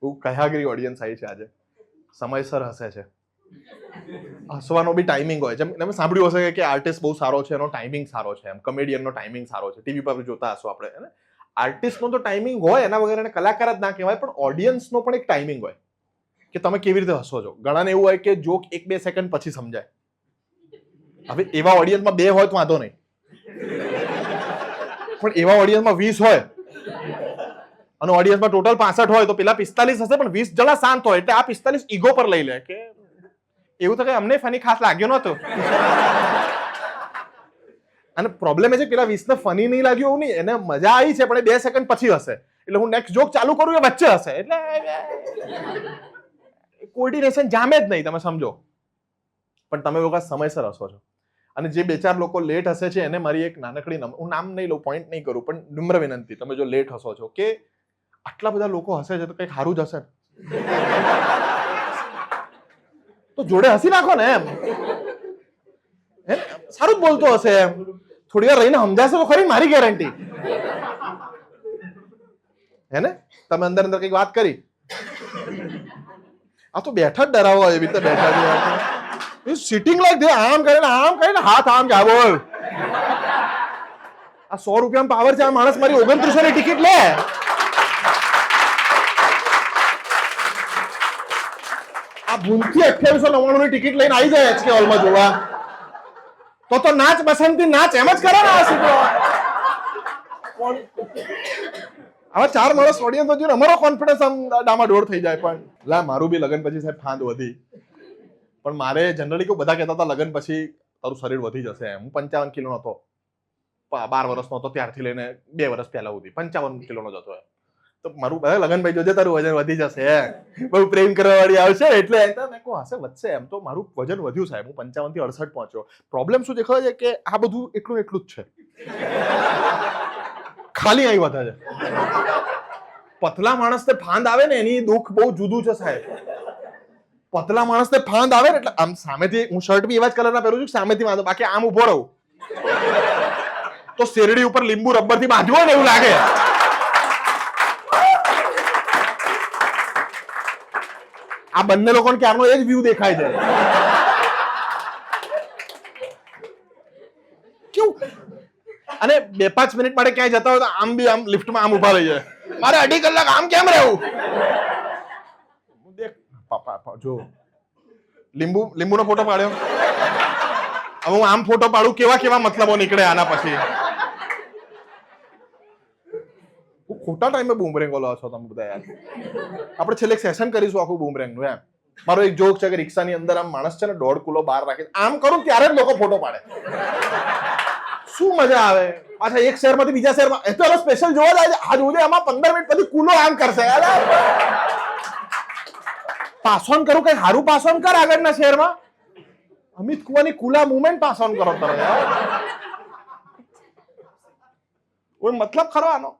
બહુ કયાગરી ઓડિયન્સ આવી છે આજે, સમયસર હસે છે. હસવાનો બી ટાઈમિંગ હોય. જેમ તમે સાંભળ્યું હશે કે આર્ટિસ્ટ બહુ સારો છે, એનો ટાઈમિંગ સારો છે, એમ કમેડિયનનો ટાઈમિંગ સારો છે. ટીવી પર જોતા હશો આપણે. આર્ટિસ્ટનો તો ટાઈમિંગ હોય, એના વગર એને કલાકાર જ ના કહેવાય, પણ ઓડિયન્સનો પણ એક ટાઈમિંગ હોય કે તમે કેવી રીતે હસો છો. ઘણાને એવું હોય કે જોક 1-2 સેકન્ડ પછી સમજાય. હવે એવા ઓડિયન્સમાં 2 હોય તો વાંધો નહીં, પણ એવા ઓડિયન્સમાં 20 હોય અને ઓડિયન્સમાં ટોટલ 65 હોય તો પેલા 45 હશે, પણ 20 જણા શાંત હોય એટલે આ 45 ઈગો પર લઈ લે કે એવું તો કઈ અમને ફની ખાસ લાગ્યો નતો. અને પ્રોબ્લેમ એ છે પેલા 20 ને ફની નહીં લાગ્યું એવું નહીં, એને મજા આવી છે પણ 2 સેકન્ડ પછી હશે, એટલે હું નેક્સ્ટ જોક ચાલુ કરું એ વચ્ચે હશે, એટલે કોર્ડિનેશન જામે જ નહીં, તમે સમજો. પણ તમે લોકો સમયસર હસો છો. અને જે 2-4 લોકો લેટ હશે છે એને મારી એક નાનકડી, હું નામ નહીં લઉં, પોઈન્ટ નહીં કરું, પણ નમ્ર વિનંતી, તમે જો લેટ હસો છો કે આટલા બધા લોકો હસે છે તો કંઈક સારું જ હશે, તો જોડે હસી નાખો ને. એમ સારું જ બોલતો હશે, એમ થોડી વાર રહીને સમજાશે તો ખરી, મારી ગેરંટી. હે ને? તમે અંદર અંદર કઈક વાત કરી, આ તો બેઠા જ ડરાવો એવી રીતે બેઠા છે. સિટિંગ લાઈક આમ કરીને હાથ આમ કે બોલ, આ 100 રૂપિયામાં પાવર છે, આ માણસ મારી 2900 ની ટિકિટ લે. આ ભૂલથી 2899 ની ટિકિટ લઈને આવી જાય HK હોલમાં જોવા, તો નાચ બસંતી નાચ એમ જ કરે ને. આવા 4 માણસ ઓડિયન્સ જોઈને અમારો કોન્ફિડન્સ આમ ડામાડોળ થઈ જાય. પણ લા મારું બી લગન પછી સાહેબ ફાંદ વધી, પણ મારે જનરલી કેવું બધા કહેતા હતા લગન પછી તારું શરીર વધી જશે. હું 55 કિલોનો હતો, 12 વર્ષનો હતો ત્યારથી લઈને 2 વર્ષ પહેલા સુધી 55 કિલોનો જ હતો. તો મારું લગન ભાઈ જોજે તારું વજન વધી જશે, બહુ પ્રેમ કરવા વાળી આવશે એટલે મેં કહું હશે વધશે. એમ તો મારું વજન વધ્યું સાહેબ, હું 55 થી 68 પહોંચ્યો. પ્રોબ્લેમ શું દેખાય છે કે આ બધું એટલું જ છે, ખાલી અહીં વધે છે. પતલા માણસને ફાંદ આવે ને એની દુઃખ બહુ જુદું છે સાહેબ. પતલા માણસને ફાંદ આવે ને એટલે આમ સામેથી, હું શર્ટ બી એવા જ કલરના પહેરું છું, સામેથી વાંધો, બાકી આમ ઉભો રહું તો શેરડી ઉપર લીંબુ રબરથી બાંધ્યું ને એવું લાગે. આ બંને લોકોને ક્યારનો એ જ વ્યૂ દેખાય છે. કેવું? અને 2-5 મિનિટ માટે ક્યાંય જતા હોય તો આમ બી આમ લિફ્ટમાં આમ ઉભા રહી જાય, મારે 2.5 કલાક આમ કેમ રહેવું? દેખ પાપા જો લીંબુનો ફોટો પાડ્યો, હવે હું આમ ફોટો પાડું, કેવા મતલબો નીકળે આના પછી. ખોટા ટાઈમે બૂમરેંગ ઓલો છો તમે બધા યાર. આપણે છેલ્લે સેશન કરીશું આખું બૂમરેંગ નું. એમ મારો એક જોક છે કે રિક્ષાની અંદર આમ માણસ છે ને 1.5 કિલો બહાર રાખે, આમ કરું ત્યારે જ લોકો ફોટો પાડે. શું મજા આવે? પાછા એક શહેરમાંથી બીજા શહેરમાં, એ તો સ્પેશિયલ જોવા જાય છે. આજ ઉદય આમાં 15 મિનિટ પછી કુલો આમ કરશે. પાસ ઓન કરું, કઈ સારું પાસ ઓન કર આગળના શહેરમાં. અમિત કુવાની કુલા મુવમેન્ટ પાસ ઓન કરો તમે. મતલબ ખરો આનો.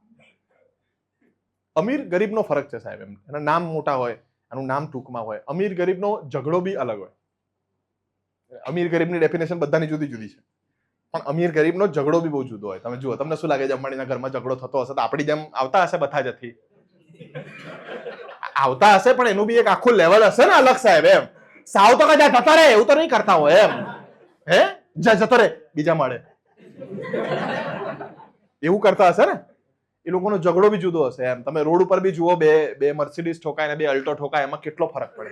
અમીર ગરીબનો ફરક છે સાહેબ. એમ એના નામ મોટા હોય, એનું નામ ટૂંકમાં હોય. અમીર ગરીબનો ઝઘડો બી અલગ હોય. અમીર ગરીબની ડેફિનેશન બધાની જુદી જુદી છે, પણ અમીર ગરીબનો ઝઘડો બી બહુ જુદો હોય. તમે જુઓ, તમને શું લાગે છે અંબાણીના ઘરમાં ઝઘડો થતો હશે તો આપણી જેમ આવતા હશે બધા જથી? આવતા હશે, પણ એનું બી એક આખું લેવલ હશે ને અલગ સાહેબ. એમ સાવ તો કદાચ જતા રહે એવું તો નહીં કરતા હોય. એમ જતો રહે બીજા માળે, એવું કરતા હશે ને. એ લોકોનો ઝઘડો બી જુદો હશે. એમ તમે રોડ ઉપર બી જુઓ, બે મર્સિડીઝ ઠોકાય ને 2 અલ્ટો ઠોકાય, એમાં કેટલો ફરક પડે?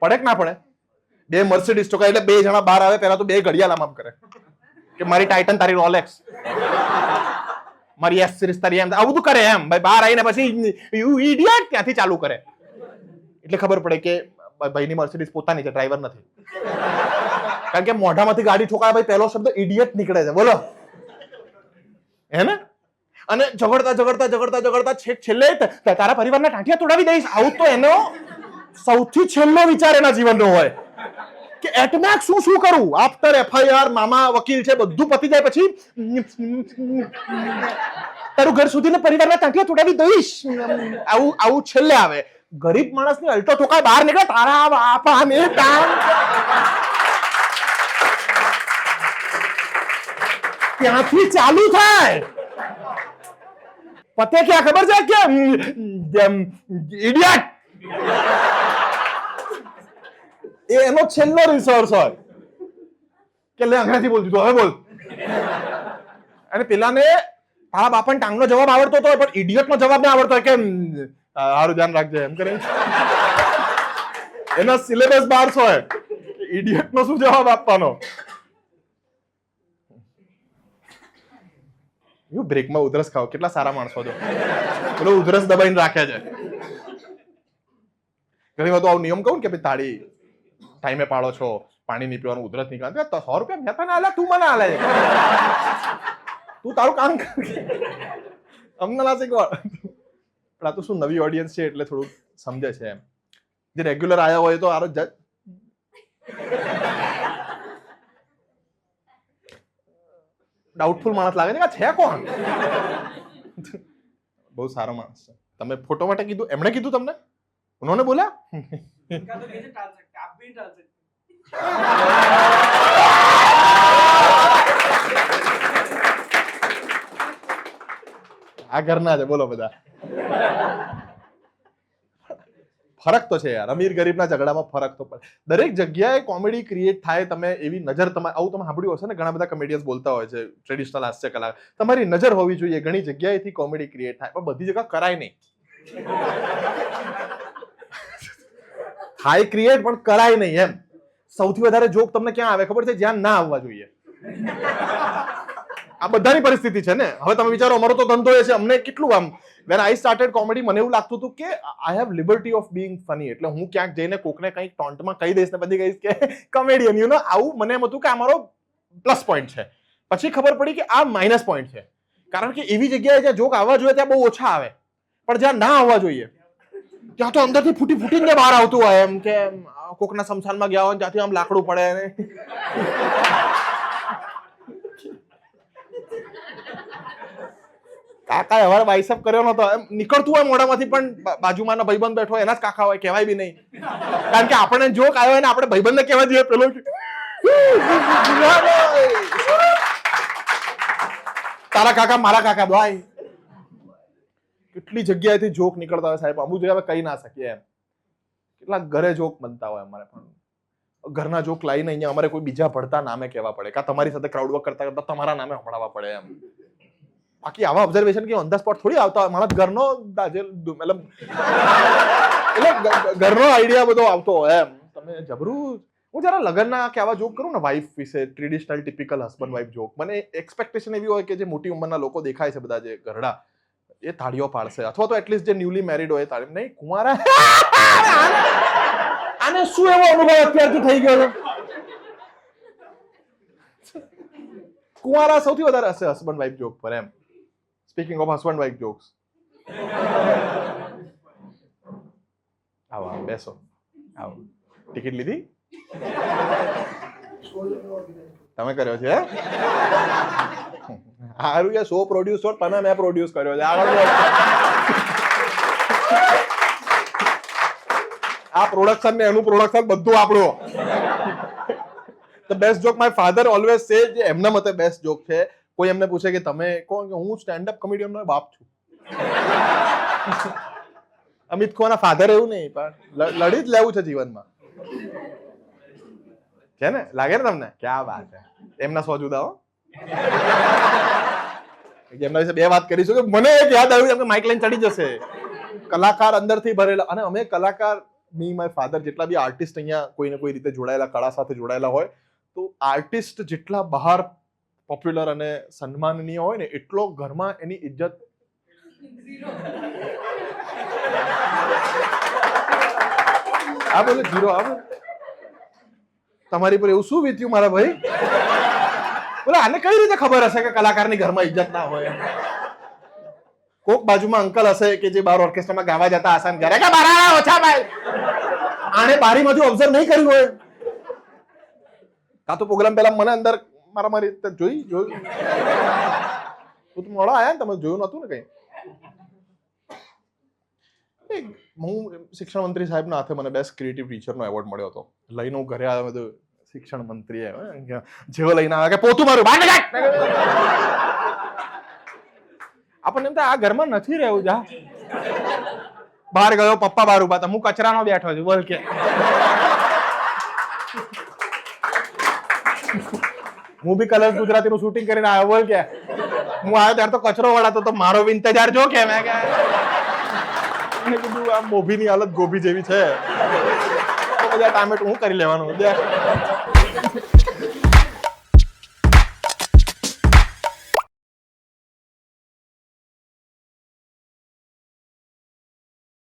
પડે કે ના પડે? 2 મર્સિડીઝ ઠોકાય એટલે 2 જણા બહાર આવે, પહેલા તો 2 ઘડિયાળ આમ કરે કે મારી ટાઇટન તારી રોલેક્સ, મારી S સિરીઝ તારી, એમ આવું બધું કરે. એમ ભાઈ બહાર આવીને પછી યુ ઇડિયટ ત્યાંથી ચાલુ કરે, એટલે ખબર પડે કે ભાઈની મર્સિડીઝ પોતાની છે, ડ્રાઈવર નથી. કારણ કે મોઢામાંથી ગાડી ઠોકાય ભાઈ પહેલો શબ્દ ઇડિયટ નીકળે છે. બોલો હે ને? અને ઝઘડતા છેક છેલ્લે તારા પરિવારના ટાંટિયા તોડાવી દઈશ, આવું તો એનો સૌથી છેલ્લો વિચાર એના જીવનનો હોય કે એટમેક્સ શું કરું આફ્ટર FIR, મામા વકીલ છે, બધું પતી જાય પછી તારું ઘર સુધીને પરિવારના ટાંટિયા તોડાવી દઈશ, આવું છેલ્લે આવે. ગરીબ માણસની અલ્ટો ઠોકાય બહાર નીકળે, તારા બાપાને ત્યાંથી ચાલુ થાય. પતે ક્યાં ખબર છે કે ઇડિયટ, એનો છેલ્લો રિસોર્સ હોય કે લે અંગ્રેજી બોલ દીધું, હવે બોલ. અને પેલાને તારા બાપાને ટાંગનો જવાબ આવડતો હતો પણ ઇડિયટનો જવાબ ના આવડતો કે સારું ધ્યાન રાખજે એમ કરે. એના સિલેબસ બહાર હોય ઇડિયટનો શું જવાબ આપવાનો. બ્રેકમાં ઉધરસ ખાઓ, કેટલા સારા માણસો છો. પેલો ઉધરસ દબાઈને રાખે છે. ઘણી વાર તો આવું નિયમ કહું ને કે ભાઈ તાળી ટાઈમે પાડો છો, પાણી નહીં પીવાનું, ઉધરસ નહીં ખાવાનું, 100 રૂપિયા મેં તને આલ્યા, તું મને આલે, તું તારું કામ કર. અમને લાગે કે પણ આ તો શું નવી ઓડિયન્સ છે એટલે થોડું સમજે છે એમ. જે રેગ્યુલર આયા હોય તો આરો જજ ડાઉટફુલ માણસ લાગે છે કે છે કોણ. બહુ સારો માણસ છે. તમે ફોટો માટે કીધું, એમણે કીધું તમને, ઉन्होंने बोला. આ ઘરના છે બોલો બધા. ફરક તો છે યાર, અમીર ગરીબના ઝઘડામાં ફરક તો પડે. દરેક જગ્યાએ કોમેડી ક્રિએટ થાય. તમે એવી નજર, તમારે આવું તમે સાંભળ્યું હશે ને, ઘણા બધા કોમેડિયન્સ બોલતા હોય છે, ટ્રેડિશનલ હાસ્ય કલા, તમારી નજર હોવી જોઈએ. ઘણી જગ્યાએથી કોમેડી ક્રિએટ થાય પણ બધી જગ્યા કરાય નહીં. થાય ક્રિએટ પણ કરાય નહીં એમ. સૌથી વધારે જોક તમને ક્યાં આવે ખબર છે? જ્યાં ના આવવા જોઈએ. આ બધાની પરિસ્થિતિ છે ને. હવે તમે વિચારો, અમારો તો ધંધો એ છે, અમને કેટલું આમ વેન આઈ સ્ટાર્ટેડ કોમેડી મને એવું લાગતું હતું કે I have liberty of being funny. એટલે હું ક્યાંક જઈને કોકને કંઈક ટોન્ટમાં કહી દઈશ ને પછી કહીશ કે કોમેડિયન, યુ નો. આવું મને એમ હતું કે અમારો પ્લસ પોઈન્ટ છે. પછી ખબર પડી કે આ માઇનસ પોઈન્ટ છે. કારણ કે એવી જગ્યાએ જ્યાં જોક આવવા જોઈએ ત્યાં બહુ ઓછા આવે, પણ જ્યાં ના આવવા જોઈએ ત્યાં તો અંદરથી ફૂટી ફૂટીને બહાર આવતું હોય. એમ કે કોકના શમશાનમાં ગયા હોય ત્યાંથી આમ લાકડું પડે ને કાકા હવે બાઇસેપ કર્યો નતો, એમ નીકળતું હોય મોઢામાંથી, પણ બાજુમાંનો ભાઈબંધ બેઠો એના જ કાકા હોય, કહેવાય બી નહીં. કારણ કે આપણને જોક આવ્યો હોય ને આપણે ભાઈબંધને કહેવા દઈએ, પેલો તારા કાકા મારા કાકા ભાઈ. કેટલી જગ્યાએથી જોક નીકળતા હોય સાહેબ, અમુક જગ્યાએ કહી ના શકીએ એમ. કેટલાક ઘરે જોક બનતા હોય અમારે, પણ ઘરના જોક લાવીને અહીંયા અમારે કોઈ બીજા ભળતા નામે કહેવા પડે, કાં તમારી સાથે ક્રાઉડ વર્ક કરતા કરતા તમારા નામે સંભળાવવા પડે એમ. બાકી આવા ઓબ્ઝર્વેશન કે ઓન ધ સ્પોટ થોડી આવતા હોય. માણસ ઘરનો એટલે ઘરનો આઈડિયા બધો આવતો હોય એમ. તમે જબરું. હું જરા લગ્નના કે આવા જોક કરું ને વાઇફ વિશે, traditional typical husband wife joke, મને એક્સપેક્ટેશન એવી હોય કે જે મોટી ઉંમરના લોકો દેખાય છે બધા જે ઘરડા, એ તાળીઓ પાડશે, અથવા તો એટલીસ્ટ જે ન્યુલી મેરીડ હોય તાળી નહીં. કુંવારા આને શું એવો અનુભવ અત્યારથી થઈ ગયો છે? કુંવારા સૌથી વધારે હશે હસબન્ડ વાઇફ જોક પર એમ. Speaking of husband wife jokes, આવો આવો બેસો, આવો. ટિકિટ લીધી? તમે કર્યો છે? સારું કે શો પ્રોડ્યુસર તને મેં પ્રોડ્યુસ કર્યો છે. આગળ આ પ્રોડક્શન ને એનું પ્રોડક્શન બધું આપણું. The best joke my father always say, જે એમના મતે બેસ્ટ જોક છે. કોઈ એમને પૂછે કે તમે કોણ, કે હું સ્ટેન્ડ અપ કોમેડિયન નો બાપ છું. અમિત ખોના ફાધર એવું નહીં, પણ લડી જ લેવું છે જીવનમાં. છે ને? લાગે ને તમને? ક્યાં વાત છે. એમના સો જુદા હો. એમના વિશે બે વાત કરીશું કે મને એક યાદ આવ્યું કે માઇક લઈને ચડી જશે. કલાકાર અંદરથી ભરેલા, અને અમે કલાકાર, મી માય ફાધર, જેટલા બી આર્ટિસ્ટ અહીંયા કોઈને કોઈ રીતે જોડાયેલા, કળા સાથે જોડાયેલા હોય, તો આર્ટિસ્ટ જેટલા બહાર પોપ્યુલર અને સન્માનનીય હોય ને, એટલો ઘરમાં એની ઇજ્જત આ બોલે જીરો. આ તમારી પર એવું શું વીત્યું મારા ભાઈ? બોલે આને કઈ રીતે ખબર હશે કે કલાકારની ઘરમાં ઇજ્જત ના હોય? કોક બાજુમાં અંકલ હશે કે જે બાર ઓર્કેસ્ટ્રામાં ગાવા જતા હશે, ઘરે કે બારા ઓછા ભાઈ, આને બારીમાં જો ઓબ્ઝર્વ નહીં કર્યું હોય, કાં તો પ્રોગ્રામ પહેલા મને અંદર મારી જોયું મોડા આયા ને, તમે જોયું નતું ને કઈ. હું શિક્ષણ મંત્રી સાહેબના હાથે મને બેસ્ટ ક્રિએટિવ ટીચરનો એવોર્ડ મળ્યો હતો. લઈને હું ઘરે આવ્યો બધું, શિક્ષણ મંત્રી જેવો લઈને આવ્યા કે પોતું મારું બહાર નીકળ. આપણને એમ થાય આ ઘરમાં નથી રહેવું. જા બહાર ગયો, પપ્પા બહાર ઉભા હતા, હું કચરાનો બેઠો છું, બોલ કે હું બી કલર્સ ગુજરાતીનું શૂટિંગ કરીને આવ્યો, બોલ કે હું આવ્યો ત્યારે તો કચરો વળાતો તો મારો બી ઇંતજાર જો કે મેં કીધું આ મોભીની હાલત ગોભી જેવી છે, તો બધા ટામેટું હું કરી લેવાનું.